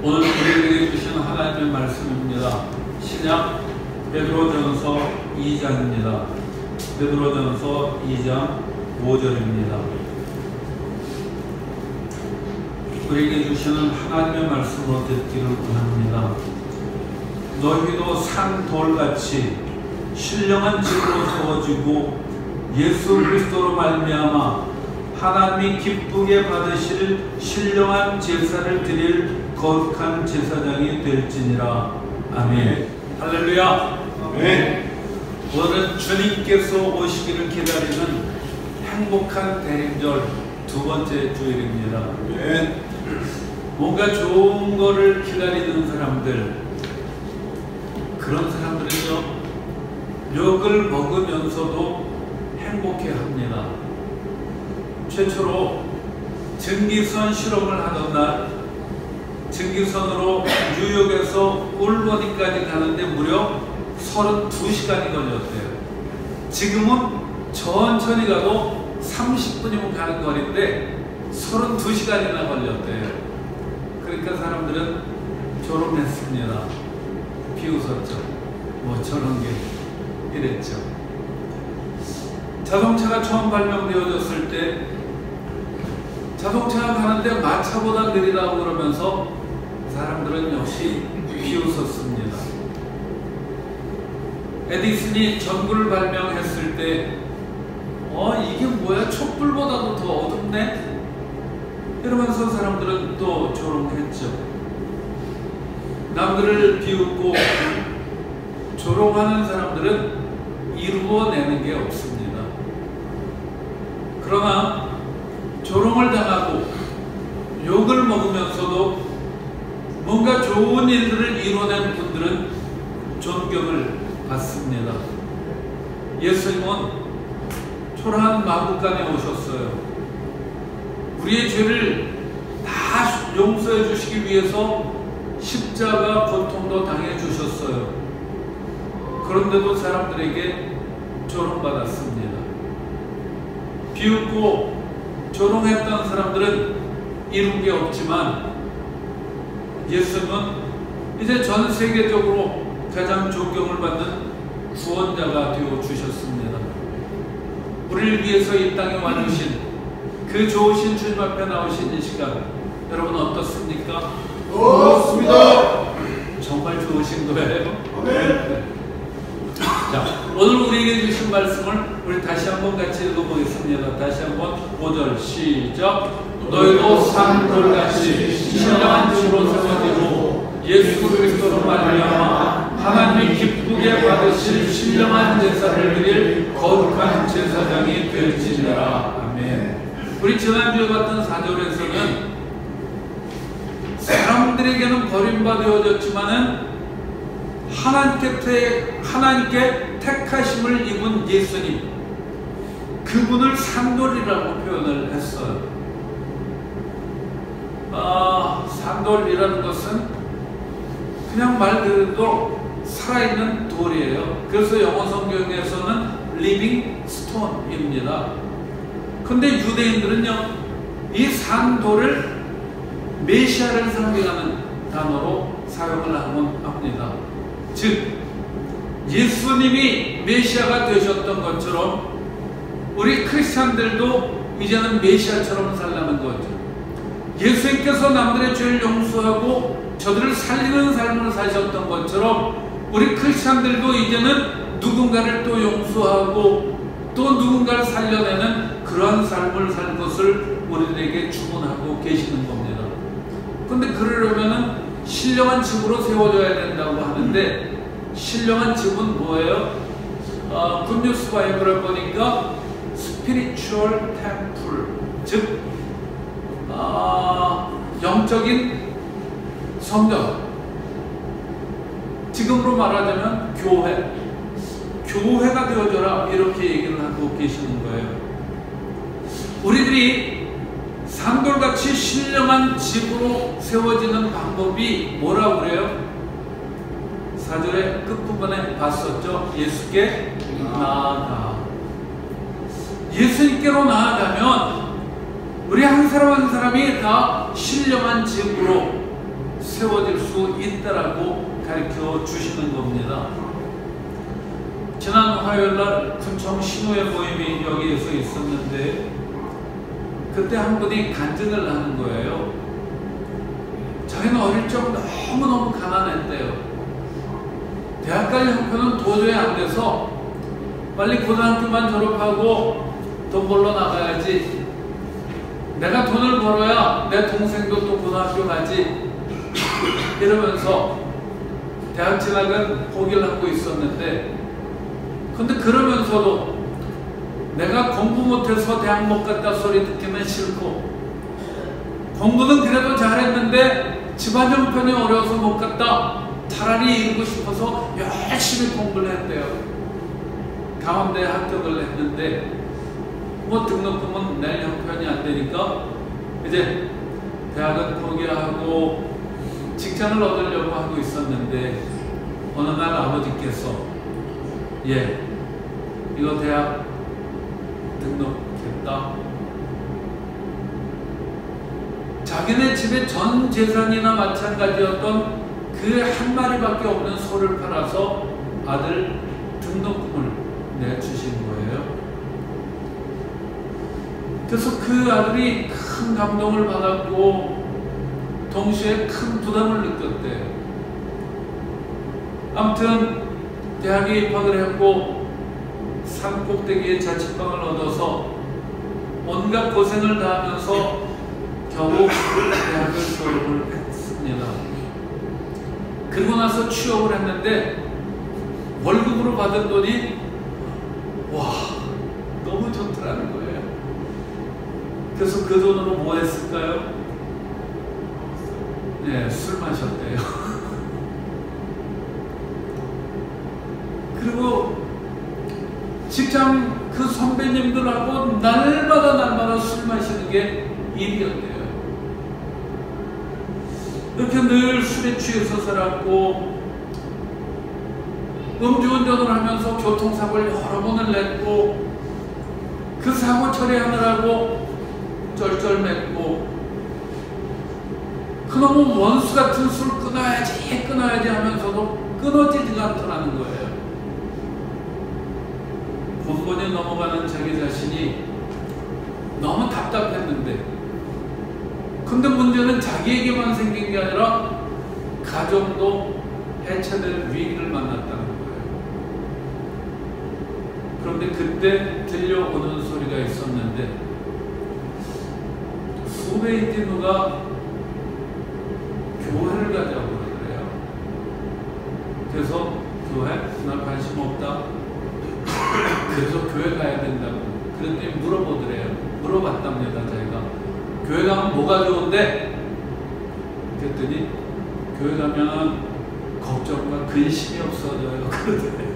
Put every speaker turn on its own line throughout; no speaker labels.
오늘 우리에게 주신 하나님의 말씀입니다. 신약 베드로전서 2장입니다. 베드로전서 2장 5절입니다. 우리에게 주시는 하나님의 말씀으로 듣기를 원합니다. 너희도 산 돌같이 신령한 집으로 세워지고 예수 그리스도로 말미암아 하나님이 기쁘게 받으실 신령한 제사를 드릴 거룩한 제사장이 될지니라. 아멘. 할렐루야. 아멘. 오늘은 주님께서 오시기를 기다리는 행복한 대림절 두 번째 주일입니다. 아멘. 뭔가 좋은 거를 기다리는 사람들, 그런 사람들은요, 욕을 먹으면서도 행복해합니다. 최초로 증기선 실험을 하던 날, 증기선으로 뉴욕에서 울버니까지 가는데 무려 32시간이 걸렸대요. 지금은 천천히 가도 30분이면 가는 거리인데 32시간이나 걸렸대요. 그러니까 사람들은 졸음했습니다. 비웃었죠. 뭐 저런 게 이랬죠. 자동차가 처음 발명되어졌을 때 자동차가 가는데 마차보다 느리다고 그러면서 사람들은 역시 비웃었습니다. 에디슨이 전구를 발명했을 때 이게 뭐야, 촛불보다도 더 어둡네? 이러면서 사람들은 또 조롱했죠. 남들을 비웃고 조롱하는 사람들은 이루어내는 게 없습니다. 그러나 조롱을 당하고 욕을 먹으면서도 뭔가 좋은 일들을 이뤄낸 분들은 존경을 받습니다. 예수님은 초라한 마구간에 오셨어요. 우리의 죄를 다 용서해 주시기 위해서 십자가 고통도 당해 주셨어요. 그런데도 사람들에게 조롱받았습니다. 비웃고 조롱했던 사람들은 이룬 게 없지만 예수님은 이제 전 세계적으로 가장 존경을 받는 구원자가 되어 주셨습니다. 우리를 위해서 이 땅에 와주신 그 좋으신 주님 앞에 나오신 이 시간, 여러분 어떻습니까?
좋습니다.
정말 좋으신 거예요.
네.
자, 오늘 우리에게 주신 말씀을 우리 다시 한번 같이 읽어보겠습니다. 다시 한번 5절 시작. 너희도 산 돌같이 신령한 집으로 세워지고 예수 그리스도로 말미암아 하나님이 기쁘게 받으실 신령한 제사를 드릴 거룩한 제사장이 될지니라. 아멘. 우리 지난주에 봤던 4절에서는 사람들에게는 버림받아졌지만은 하나님께 택하심을 입은 예수님, 그분을 산돌이라고 표현을 했어요. 산돌이라는 것은 그냥 말 그대로 살아있는 돌이에요. 그래서 영어 성경에서는 living stone입니다. 근데 유대인들은요, 이 산돌을 메시아를 상징하는 단어로 사용을 하곤 합니다. 즉, 예수님이 메시아가 되셨던 것처럼 우리 크리스찬들도 이제는 메시아처럼 살라는 거죠. 예수님께서 남들의 죄를 용서하고 저들을 살리는 삶을 사셨던 것처럼 우리 크리스찬들도 이제는 누군가를 또 용서하고 또 누군가를 살려내는 그러한 삶을 살 것을 우리들에게 주문하고 계시는 겁니다. 근데 그러려면은 신령한 집으로 세워져야 된다고 하는데, 신령한 집은 뭐예요? 굿뉴스 바이블을 보니까 spiritual temple, 즉 영적인 성전, 지금으로 말하자면 교회가 되어져라, 이렇게 얘기를 하고 계시는 거예요. 우리들이 산돌같이 신령한 집으로 세워지는 방법이 뭐라고 그래요? 4절의 끝부분에 봤었죠? 예수께 나아가. 예수님께로 나아가면 우리 한 사람 한 사람이 다 신령한 집으로 세워질 수 있다라고 가르쳐 주시는 겁니다. 지난 화요일날 군청 신호회 모임이 여기에서 있었는데 그때 한 분이 간증을 하는 거예요. 자기는 어릴 적 너무너무 가난했대요. 대학 갈 형편은 도저히 안 돼서 빨리 고등학교만 졸업하고 돈 벌러 나가야지, 내가 돈을 벌어야 내 동생도 또 고등학교 가지, 이러면서 대학 진학은 포기를 하고 있었는데, 근데 그러면서도 내가 공부 못해서 대학 못 갔다 소리 듣기는 싫고, 공부는 그래도 잘했는데 집안 형편이 어려워서 못 갔다, 차라리 이루고 싶어서 열심히 공부를 했대요. 강원대에 합격을 했는데 뭐 등록금은 낼 형편이 안 되니까 이제 대학은 포기하고 직장을 얻으려고 하고 있었는데, 어느 날 아버지께서 이거 대학 등록했다. 자기네 집에 전 재산이나 마찬가지였던 그 한 마리밖에 없는 소를 팔아서 아들 등록금을 내주신 거예요. 그래서 그 아들이 큰 감동을 받았고 동시에 큰 부담을 느꼈대요. 아무튼 대학에 입학을 했고 산 꼭대기에 자취방을 얻어서 온갖 고생을 다하면서 겨우 대학을 졸업을 했습니다. 그리고 나서 취업을 했는데 월급으로 받은 돈이 너무 좋더라는 거예요. 그래서 그 돈으로 뭐 했을까요? 술 마셨대요. 그리고 직장 그 선배님들하고 날마다 술 마시는 게 일이었대요. 이렇게 늘 술에 취해서 살았고, 음주운전을 하면서 교통사고를 여러 번을 냈고, 그 사고 처리하느라고 쩔쩔맸고, 그놈은 원수 같은 술 끊어야지 하면서도 끊어지지가 않더라는 거예요. 곤곤히 넘어가는 자기 자신이 너무 답답했는데, 근데 문제는 자기에게만 생긴 게 아니라 가정도 해체될 위기를 만났다는 거예요. 그런데 그때 들려오는 소리가 있었는데, 후배인 누가 교회를 가자고 그러더래요. 그래서 교회? 나 관심 없다. 그래서 교회 가야 된다고. 그랬더니 물어봤답니다, 자기가. 교회 가면 뭐가 좋은데? 그랬더니 교회 가면 걱정과 근심이 없어져요. 그러더래요.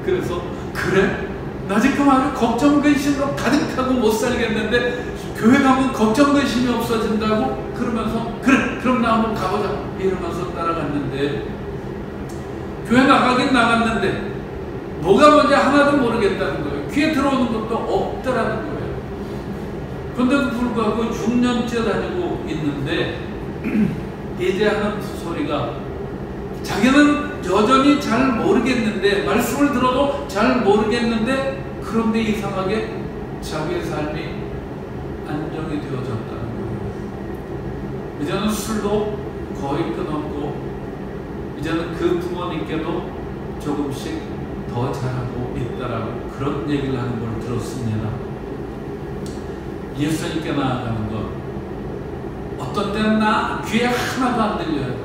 그래서 그래? 나 지금 아주 걱정 근심으로 가득하고 못 살겠는데 교회 가면 걱정 근심이 없어진다고? 그러면서 그래, 그럼 나 한번 가보자 이러면서 따라갔는데, 교회 나가긴 나갔는데 뭐가 뭔지 하나도 모르겠다는 거예요. 귀에 들어오는 것도 없더라는 거예요. 그런데도 불구하고 6년째 다니고 있는데 이제 하는 소리가, 자기는 여전히 잘 모르겠는데, 말씀을 들어도 잘 모르겠는데, 그런데 이상하게 자기의 삶이 안정이 되어졌다는 거예요. 이제는 술도 거의 끊었고, 이제는 그 부모님께도 조금씩 더 잘하고 있다라고 그런 얘기를 하는 걸 들었습니다. 예수님께 나아가는 것, 어떤 때는 나 귀에 하나도 안 들려요.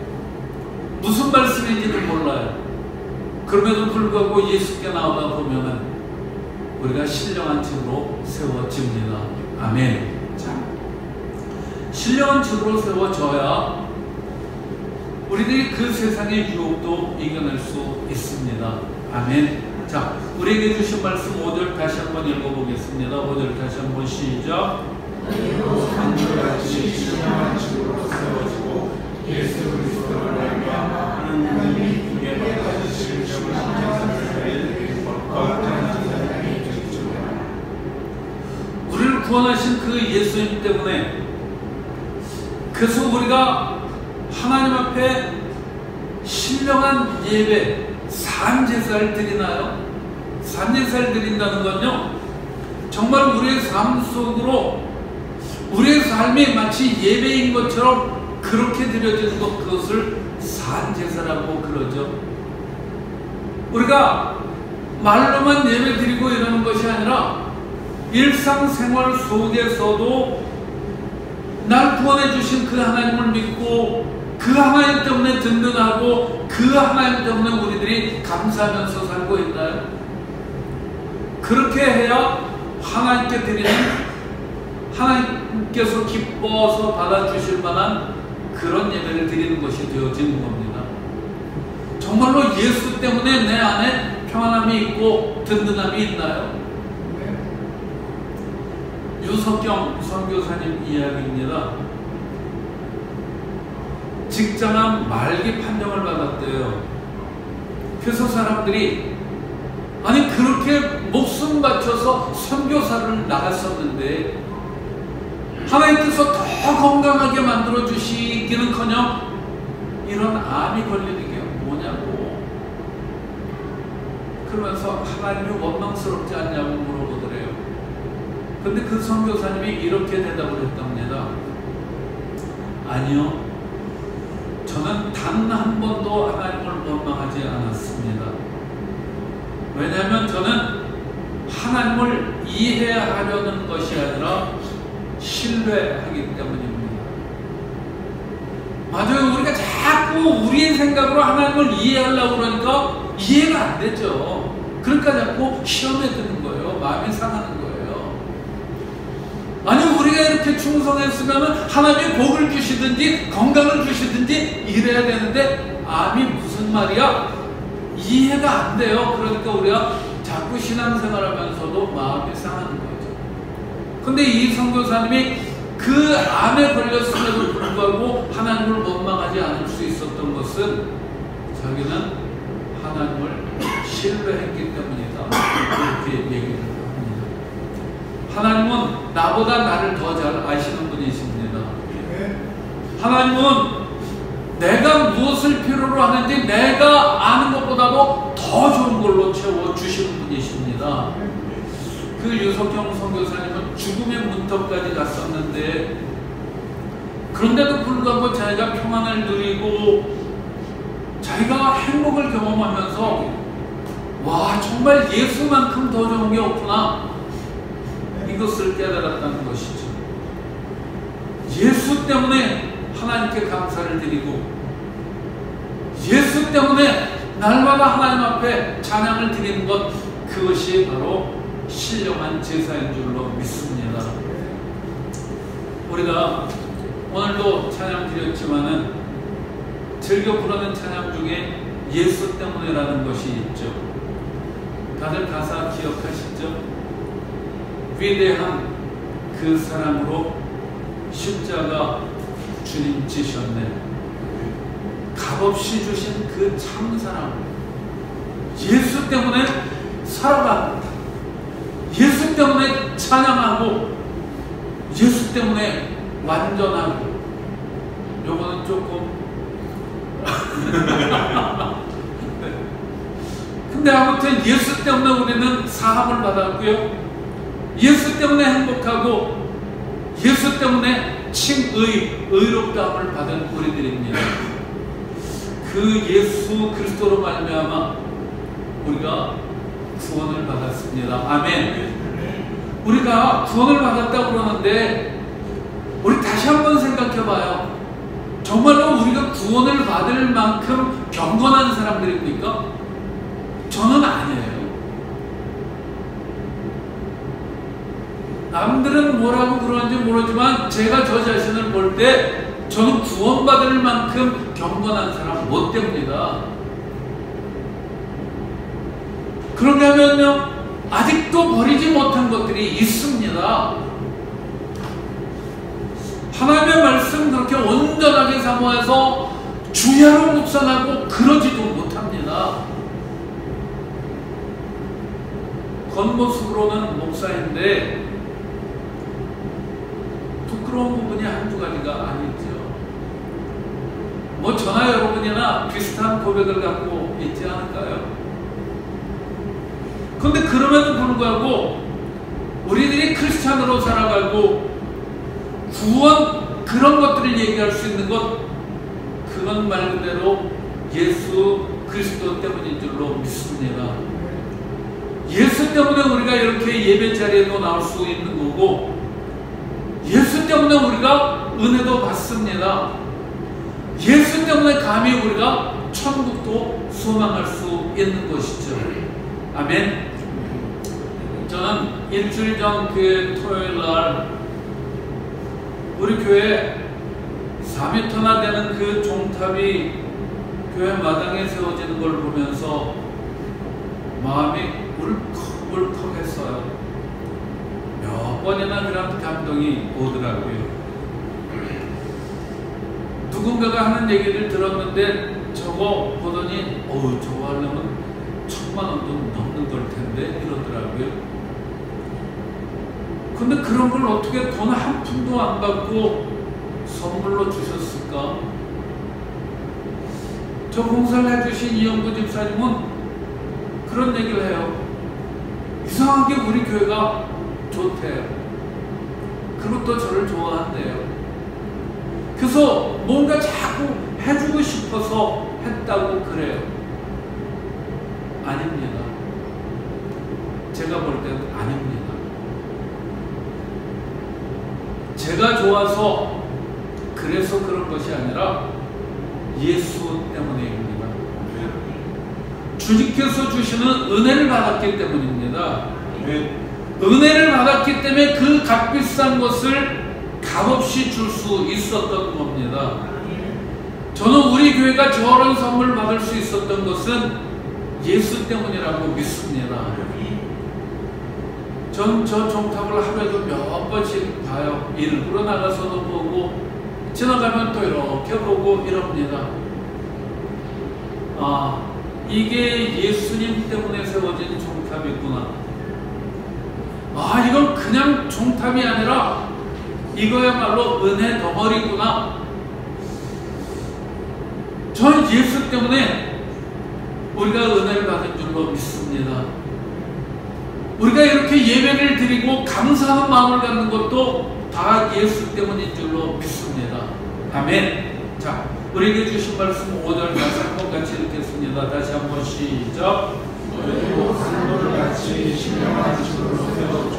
무슨 말씀인지도 몰라요. 그럼에도 불구하고 예수께 나오다 보면은 우리가 신령한 집으로 세워집니다. 아멘. 자, 신령한 집으로 세워져야 우리들이 그 세상의 유혹도 이겨낼 수 있습니다. 아멘. 자, 우리에게 주신 말씀 5절 다시 한번 읽어보겠습니다. 5절 다시 한번 시작.
산들같이 신령한 집으로 세워지고 예수 그리스도를 말미암아 하나님이 두개 받아주실 신령한 것과 타락한 사람이 되주라.
우리를 구원하신 그 예수님 때문에, 그래서 우리가 하나님 앞에 신령한 예배, 산제사를 드리나요? 산제사를 드린다는 건요, 정말 우리의 삶 속으로 우리의 삶이 마치 예배인 것처럼 그렇게 드려지는 것, 그것을 산제사라고 그러죠. 우리가 말로만 예배 드리고 이러는 것이 아니라 일상생활 속에서도 날 구원해 주신 그 하나님을 믿고 그 하나님 때문에 든든하고 그 하나님 때문에 우리들이 감사하면서 살고 있나요? 그렇게 해야 하나님께 드리는, 하나님께서 기뻐서 받아주실 만한 그런 예배를 드리는 것이 되어지는 겁니다. 정말로 예수 때문에 내 안에 평안함이 있고 든든함이 있나요? 유석경 선교사님 이야기입니다. 직장암 말기 판정을 받았대요. 그래서 사람들이, 아니 그렇게 목숨 바쳐서 선교사를 나갔었는데 하나님께서 더 건강하게 만들어 주시기는커녕 이런 암이 걸리는 게 뭐냐고, 그러면서 하나님이 원망스럽지 않냐고 물어보더래요. 근데 그 선교사님이 이렇게 대답을 했답니다. 아니요, 저는 단 한 번도 하나님을 원망하지 않았습니다. 왜냐하면 저는 하나님을 이해하려는 것이 아니라 신뢰하기 때문입니다. 맞아요. 우리가 자꾸 우리의 생각으로 하나님을 이해하려고 그러니까 이해가 안 되죠. 그러니까 자꾸 시험에 드는 거예요. 마음이 상하는 거예요. 아니 우리가 이렇게 충성했으면 하나님이 복을 주시든지 건강을 주시든지 이래야 되는데 암이 무슨 말이야? 이해가 안 돼요. 그러니까 우리가 자꾸 신앙생활하면서도 마음이 상하는 거죠. 근데 이 선교사님이 그 암에 걸렸음에도 불구하고 하나님을 원망하지 않을 수 있었던 것은 자기는 하나님을 신뢰했기 때문이다. 이렇게 얘기를 합니다. 하나님은 나보다 나를 더 잘 아시는 분이십니다. 하나님은 내가 무엇을 필요로 하는지 내가 아는 것보다도 더 좋은 걸로 채워주시는 분이십니다. 그 유석경 선교사님은 죽음의 문턱까지 갔었는데 그런데도 불구하고 자기가 평안을 누리고 자기가 행복을 경험하면서 와, 정말 예수만큼 더 좋은 게 없구나, 이것을 깨달았다는 것이죠. 예수 때문에 하나님께 감사를 드리고 예수 때문에 날마다 하나님 앞에 찬양을 드리는 것, 그것이 바로 신령한 제사인 줄로 믿습니다. 우리가 오늘도 찬양 드렸지만은 즐겨 부르는 찬양 중에 예수 때문에라는 것이 있죠. 다들 가사 기억하시죠? 위대한 그 사랑으로 십자가 주님 지셨네. 값없이 주신 그 참사랑, 예수 때문에 살아가고 예수 때문에 찬양하고 예수 때문에 완전하고. 요거는 조금 근데 아무튼 예수 때문에 우리는 사함을 받았고요, 예수 때문에 행복하고 예수 때문에 의롭다함을 받은 우리들입니다. 그 예수 그리스도로 말미암아 우리가 구원을 받았습니다. 아멘. 우리가 구원을 받았다고 그러는데 우리 다시 한번 생각해 봐요. 정말로 우리가 구원을 받을 만큼 경건한 사람들입니까? 저는 아니에요. 남들은 뭐라고 그러는지 모르지만 제가 저 자신을 볼 때 저는 구원받을 만큼 경건한 사람 못 됩니다. 그런가 하면요, 아직도 버리지 못한 것들이 있습니다. 하나님의 말씀 그렇게 온전하게 사모해서 주야로 묵상하고 그러지도 못합니다. 겉모습으로는 목사인데 부끄러운 부분이 한두 가지가 아니죠. 뭐 저나 여러분이나 비슷한 고백을 갖고 있지 않을까요? 그런데 그럼에도 불구하고 우리들이 크리스찬으로 살아가고 구원 그런 것들을 얘기할 수 있는 것, 그건 말 그대로 예수 그리스도 때문인 줄로 믿습니다. 예수 때문에 우리가 이렇게 예배 자리에도 나올 수 있는 거고, 예수 때문에 우리가 은혜도 받습니다. 예수 때문에 감히 우리가 천국도 소망할 수 있는 것이죠. 아멘. 저는 일주일 전 교회 토요일 날 우리 교회 4m나 되는 그 종탑이 교회 마당에 세워지는 걸 보면서 마음이 울컥울컥했어요. 몇 번이나 그런 감동이 오더라고요. 누군가가 하는 얘기를 들었는데 저거 보더니 저거 하려면 1000만 원도 넘는 걸 텐데 이러더라고요. 근데 그런 걸 어떻게 돈 한 푼도 안 받고 선물로 주셨을까? 저 봉사를 해주신 이영구 집사님은 그런 얘기를 해요. 이상하게 우리 교회가 좋대요. 그리고 또 저를 좋아한대요. 그래서 뭔가 자꾸 해주고 싶어서 했다고 그래요. 아닙니다. 제가 볼 때는 아닙니다. 제가 좋아서 그래서 그런 것이 아니라 예수 때문입니다. 주님께서 주시는 은혜를 받았기 때문입니다. 은혜를 받았기 때문에 그 값비싼 것을 값없이 줄 수 있었던 겁니다. 저는 우리 교회가 저런 선물 받을 수 있었던 것은 예수 때문이라고 믿습니다. 전 저 종탑을 하루에도 몇 번씩 봐요. 일부러 나가서도 보고 지나가면 또 이렇게 보고 이럽니다. 이게 예수님 때문에 세워진 종탑이구나. 이건 그냥 종탑이 아니라 이거야말로 은혜 덩어리구나. 전 예수 때문에 우리가 은혜를 받은 줄로 믿습니다. 우리가 이렇게 예배를 드리고 감사하는 마음을 갖는 것도 다 예수 때문인 줄로 믿습니다. 아멘. 자, 우리에게 주신 말씀 5절 다시 한번 같이 읽겠습니다. 다시 한번 시작.
너희도 산돌 같이 신령한 집으로 세워줘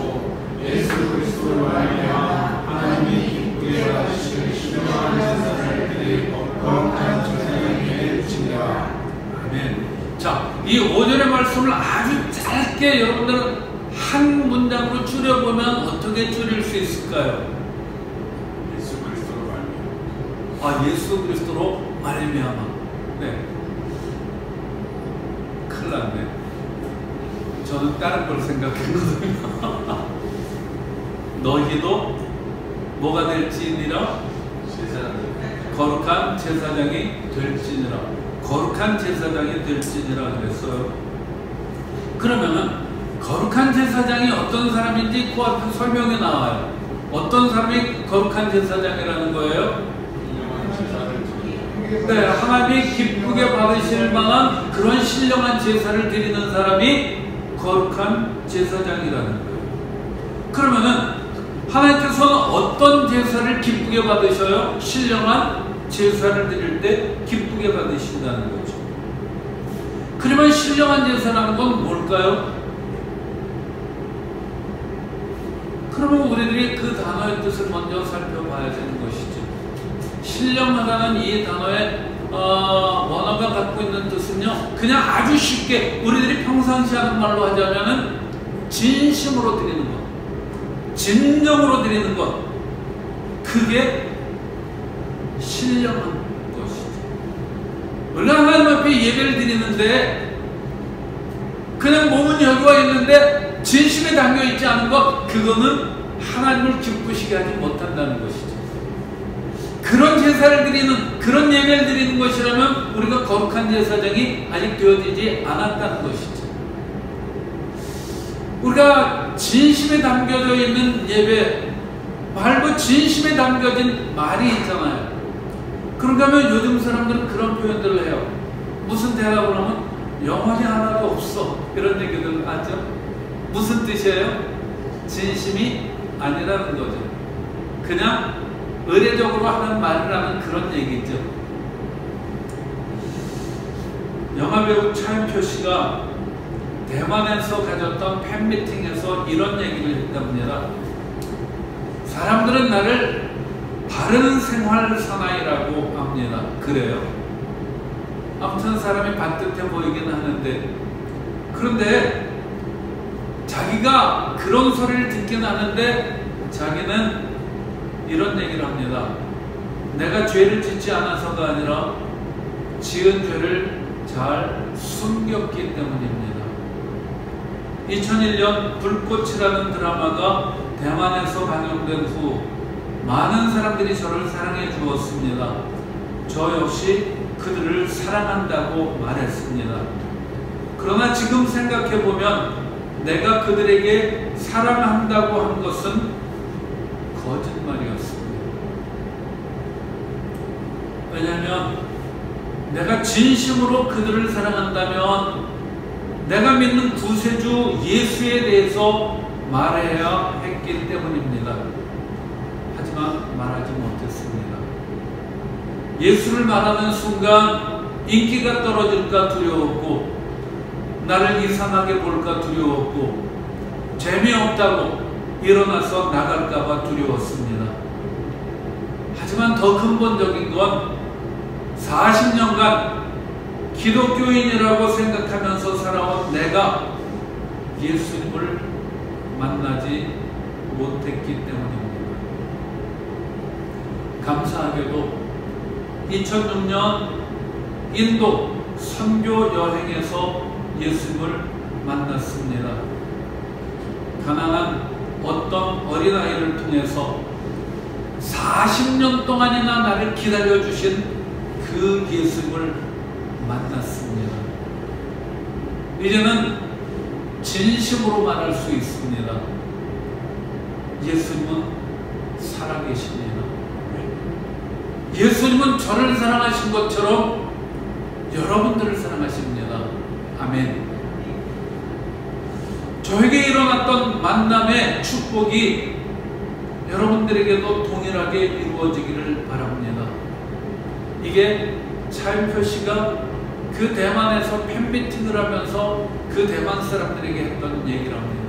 예수 그리스도로 말미암아 하나님이 기쁘게 받으실 신령한 제사를 드릴 거룩한 제사장에 드리라.
아멘. 자, 이 5절의 말씀을 아주 짧게 여러분들은 한 문장으로 줄여보면 어떻게 줄일 수 있을까요?
예수 그리스도로 말미암아.
예수 그리스도로 말미암아. 네. 큰일 났네. 저는 다른 걸 생각했거든요. 너희도 뭐가 될지니라? 거룩한 제사장이 될지니라. 거룩한 제사장이 될지니라 그랬어요. 그러면은 거룩한 제사장이 어떤 사람인지 그 앞에 설명이 나와요. 어떤 사람이 거룩한 제사장이라는 거예요? 네, 하나님이 기쁘게 받으실 만한 그런 신령한 제사를 드리는 사람이 거룩한 제사장이라는 거예요. 그러면은 하나님께서는 어떤 제사를 기쁘게 받으셔요? 신령한 제사를 드릴 때 기쁘게 받으신다는 거죠. 그러면 신령한 제사라는 건 뭘까요? 그러면 우리들이 그 단어의 뜻을 먼저 살펴봐야 되는 것이죠. 신령하다는 이 단어의 원어가 갖고 있는 뜻은요, 그냥 아주 쉽게 우리들이 평상시 하는 말로 하자면은 진심으로 드리는 것, 진정으로 드리는 것, 그게 신령한 것이죠. 우리가 하나님 앞에 예배를 드리는데 그냥 몸은 여기와 있는데 진심에 담겨 있지 않은 것, 그거는 하나님을 기쁘시게 하지 못한다는 것이죠. 그런 제사를 드리는, 그런 예배를 드리는 것이라면 우리가 거룩한 제사장이 아직 되어지지 않았다는 것이죠. 우리가 진심에 담겨져 있는 예배 말고 진심에 담겨진 말이 있잖아요. 그런가 하면 요즘 사람들은 무슨 대답을 하면 영혼이 하나도 없어. 이런 얘기들 하죠. 무슨 뜻이에요? 진심이 아니라는 거죠. 그냥 의례적으로 하는 말이라는 그런 얘기죠. 영화배우 차인표 씨가 대만에서 가졌던 팬미팅에서 이런 얘기를 했답니다. 사람들은 나를 바른 생활 사나이라고 합니다. 그래요. 아무튼 사람이 반듯해 보이긴 하는데, 그런데 자기가 그런 소리를 듣긴 하는데 자기는 이런 얘기를 합니다. 내가 죄를 짓지 않아서가 아니라 지은 죄를 잘 숨겼기 때문입니다. 2001년 불꽃이라는 드라마가 대만에서 방영된 후 많은 사람들이 저를 사랑해 주었습니다. 저 역시 그들을 사랑한다고 말했습니다. 그러나 지금 생각해보면 내가 그들에게 사랑한다고 한 것은 거짓말이었습니다. 왜냐하면 내가 진심으로 그들을 사랑한다면 내가 믿는 구세주 예수에 대해서 말해야 했기 때문입니다. 하지만 말하지 못했습니다. 예수를 말하는 순간 인기가 떨어질까 두려웠고, 나를 이상하게 볼까 두려웠고, 재미없다고 일어나서 나갈까봐 두려웠습니다. 하지만 더 근본적인 건 40년간 기독교인이라고 생각하면서 살아온 내가 예수님을 만나지 못했기 때문입니다. 감사하게도 2006년 인도 선교 여행에서 예수님을 만났습니다. 가난한 어떤 어린아이를 통해서 40년 동안이나 나를 기다려주신 그 예수님을 만났습니다. 이제는 진심으로 말할 수 있습니다. 예수님은 살아계십니다. 예수님은 저를 사랑하신 것처럼 여러분들을 사랑하십니다. 아멘. 저에게 일어났던 만남의 축복이 여러분들에게도 동일하게 이루어지기를 바랍니다. 이게 차인표 씨가 그 대만에서 팬미팅을 하면서 그 대만 사람들에게 했던 얘기랍니다.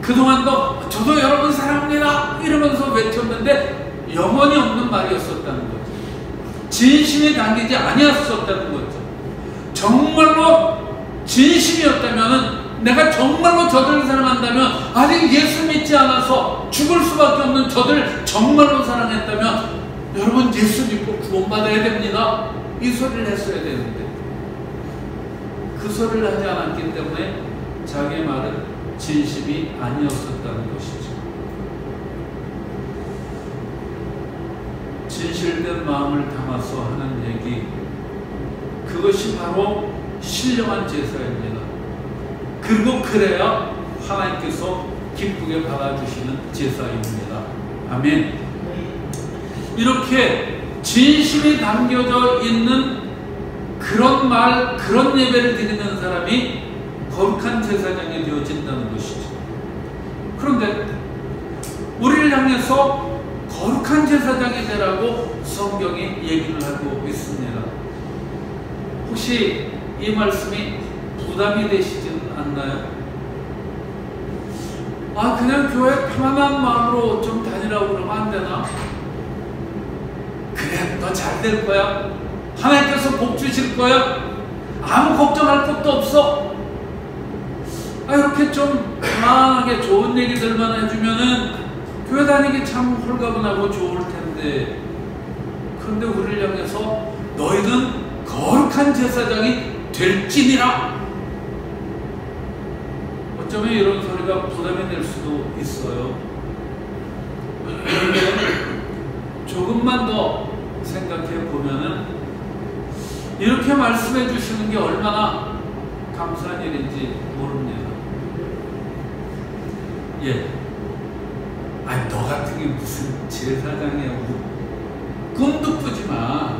그동안도 저도 여러분 사랑합니다 이러면서 외쳤는데 영혼이 없는 말이었었다는 거죠. 진심이 담기지 아니었었다는 거죠. 정말로 진심이었다면, 내가 정말로 저들을 사랑한다면, 아직 예수 믿지 않아서 죽을 수밖에 없는 저들을 정말로 사랑했다면 여러분 예수 믿고 구원받아야 됩니다. 이 소리를 했어야 되는데 그 소리를 하지 않았기 때문에 자기의 말은 진심이 아니었었다는 것이죠. 진실된 마음을 담아서 하는 얘기, 그것이 바로 신령한 제사입니다. 그리고 그래야 하나님께서 기쁘게 받아주시는 제사입니다. 아멘. 이렇게 진심이 담겨져 있는 그런 말, 그런 예배를 드리는 사람이 거룩한 제사장이 되어진다는 것이죠. 그런데 우리를 향해서 거룩한 제사장이 되라고 성경이 얘기를 하고 있습니다. 혹시 이 말씀이 부담이 되시지는 않나요? 아, 그냥 교회 편안한 마음으로 좀 다니라고 그러면 안 되나? 그래, 너 잘 될 거야. 하나님께서 복 주실 거야. 아무 걱정할 것도 없어. 아, 이렇게 좀 편안하게 좋은 얘기들만 해주면은 교회 다니기 참 홀가분하고 좋을 텐데, 그런데 우리를 향해서 너희는 거룩한 제사장이 될지니라. 어쩌면 이런 소리가 부담이 될 수도 있어요. 그런데 조금만 더 생각해 보면은 이렇게 말씀해 주시는 게 얼마나 감사한 일인지 모릅니다. 예. 아니, 너 같은 게 무슨 제사장이야. 꿈도 꾸지 마.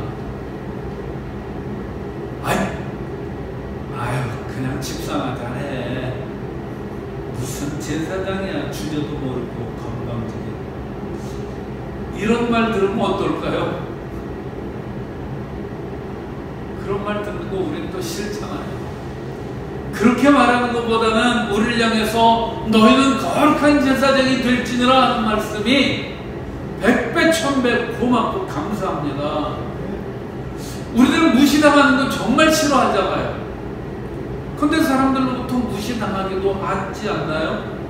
제사장이야 주제도 모르고 건방지게. 이런 말 들으면 어떨까요? 그런 말 듣는 거 우리는 또 싫잖아요. 그렇게 말하는 것보다는 우리를 향해서 너희는 거룩한 제사장이 될지니라 하는 말씀이 100배 1000배 고맙고 감사합니다. 우리들은 무시당하는 거 정말 싫어하잖아요. 근데 사람들로부터 무시당하기도 하지 않나요?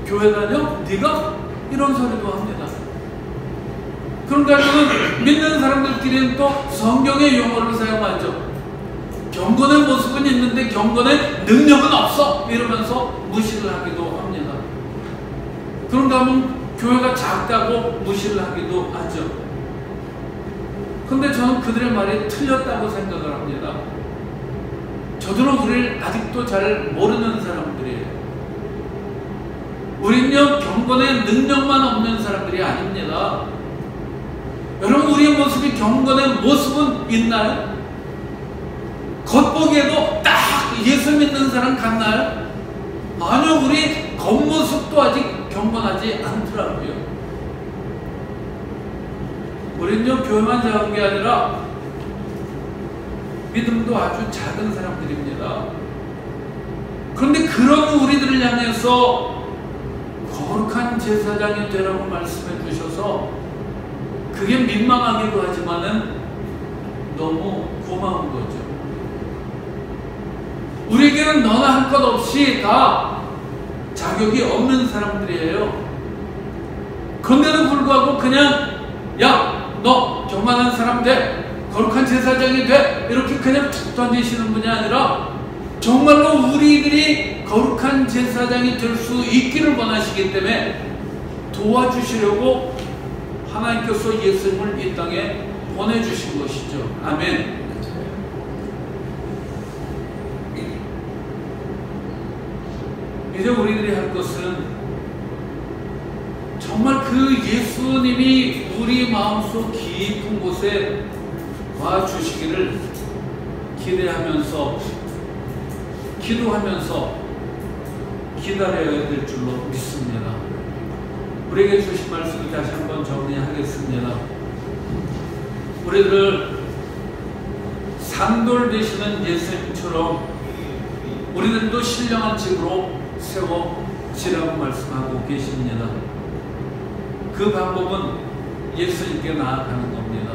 교회 다녀? 네가? 이런 소리도 합니다. 그런가 하면 믿는 사람들끼리는 또 성경의 용어를 사용하죠. 경건의 모습은 있는데 경건의 능력은 없어 이러면서 무시를 하기도 합니다. 그런가 하면 교회가 작다고 무시를 하기도 하죠. 근데 저는 그들의 말이 틀렸다고 생각을 합니다. 저들은 우리를 아직도 잘 모르는 사람들이에요. 우린요 경건의 능력만 없는 사람들이 아닙니다. 여러분, 우리의 모습이 경건의 모습은 있나요? 겉보기에도 딱 예수 믿는 사람 같나요? 아니요, 우리 겉모습도 아직 경건하지 않더라고요. 우리는요 교회만 작은 게 아니라 믿음도 아주 작은 사람들입니다. 그런데 그런 우리들을 향해서 거룩한 제사장이 되라고 말씀해 주셔서 그게 민망하기도 하지만은 너무 고마운 거죠. 우리에게는 너나 할 것 없이 다 자격이 없는 사람들이에요. 그런데도 불구하고 그냥 야, 너 교만한 사람 돼, 거룩한 제사장이 돼, 이렇게 그냥 툭 던지시는 분이 아니라 정말로 우리들이 거룩한 제사장이 될 수 있기를 원하시기 때문에 도와주시려고 하나님께서 예수님을 이 땅에 보내주신 것이죠. 아멘. 이제 우리들이 할 것은 정말 그 예수님이 우리 마음속 깊은 곳에 와 주시기를 기대하면서 기도하면서 기다려야 될 줄로 믿습니다. 우리에게 주신 말씀을 다시 한번 정리하겠습니다. 우리들을 산돌 되시는 예수님처럼 우리들도 신령한 집으로 세워지라고 말씀하고 계십니다. 그 방법은 예수님께 나아가는 겁니다.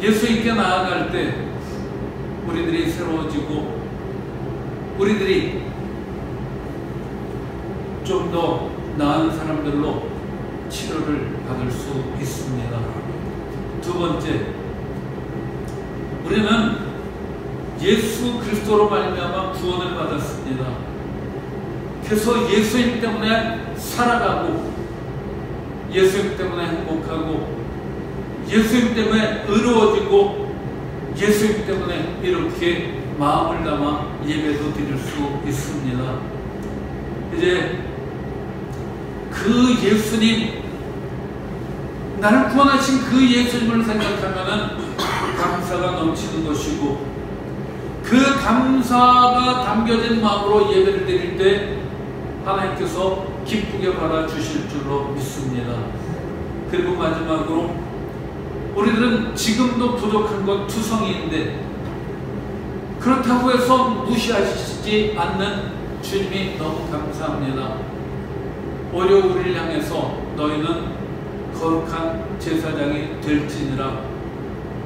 예수님께 나아갈 때 우리들이 새로워지고 우리들이 좀 더 나은 사람들로 치료를 받을 수 있습니다. 두 번째, 우리는 예수 그리스도로 말미암아 구원을 받았습니다. 그래서 예수님 때문에 살아가고 예수님 때문에 행복하고 예수님 때문에 의로워지고 예수님 때문에 이렇게 마음을 담아 예배도 드릴 수 있습니다. 이제 그 예수님, 나를 구원하신 그 예수님을 생각하면은 감사가 넘치는 것이고 그 감사가 담겨진 마음으로 예배를 드릴 때 하나님께서 기쁘게 받아주실 줄로 믿습니다. 그리고 마지막으로 우리들은 지금도 부족한 것 투성이인데 그렇다고 해서 무시하시지 않는 주님이 너무 감사합니다. 오히려 우리를 향해서 너희는 거룩한 제사장이 될지니라,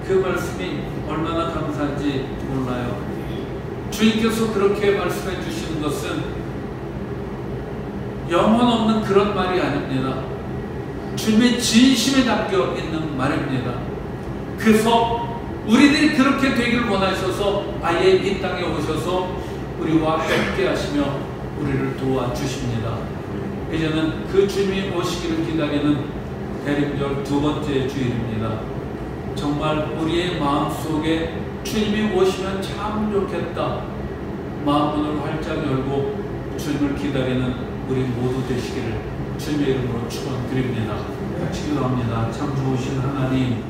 그 말씀이 얼마나 감사한지 몰라요. 주님께서 그렇게 말씀해 주시는 것은 영혼 없는 그런 말이 아닙니다. 주님의 진심에 담겨 있는 말입니다. 그래서 우리들이 그렇게 되기를 원하셔서 아예 이 땅에 오셔서 우리와 함께 하시며 우리를 도와주십니다. 이제는 그 주님이 오시기를 기다리는 대림절 두 번째 주일입니다. 정말 우리의 마음속에 주님이 오시면 참 좋겠다, 마음문을 활짝 열고 주님을 기다리는 우리 모두 되시기를 주님의 이름으로 축원드립니다. 같이 기도합니다. 참 좋으신 하나님,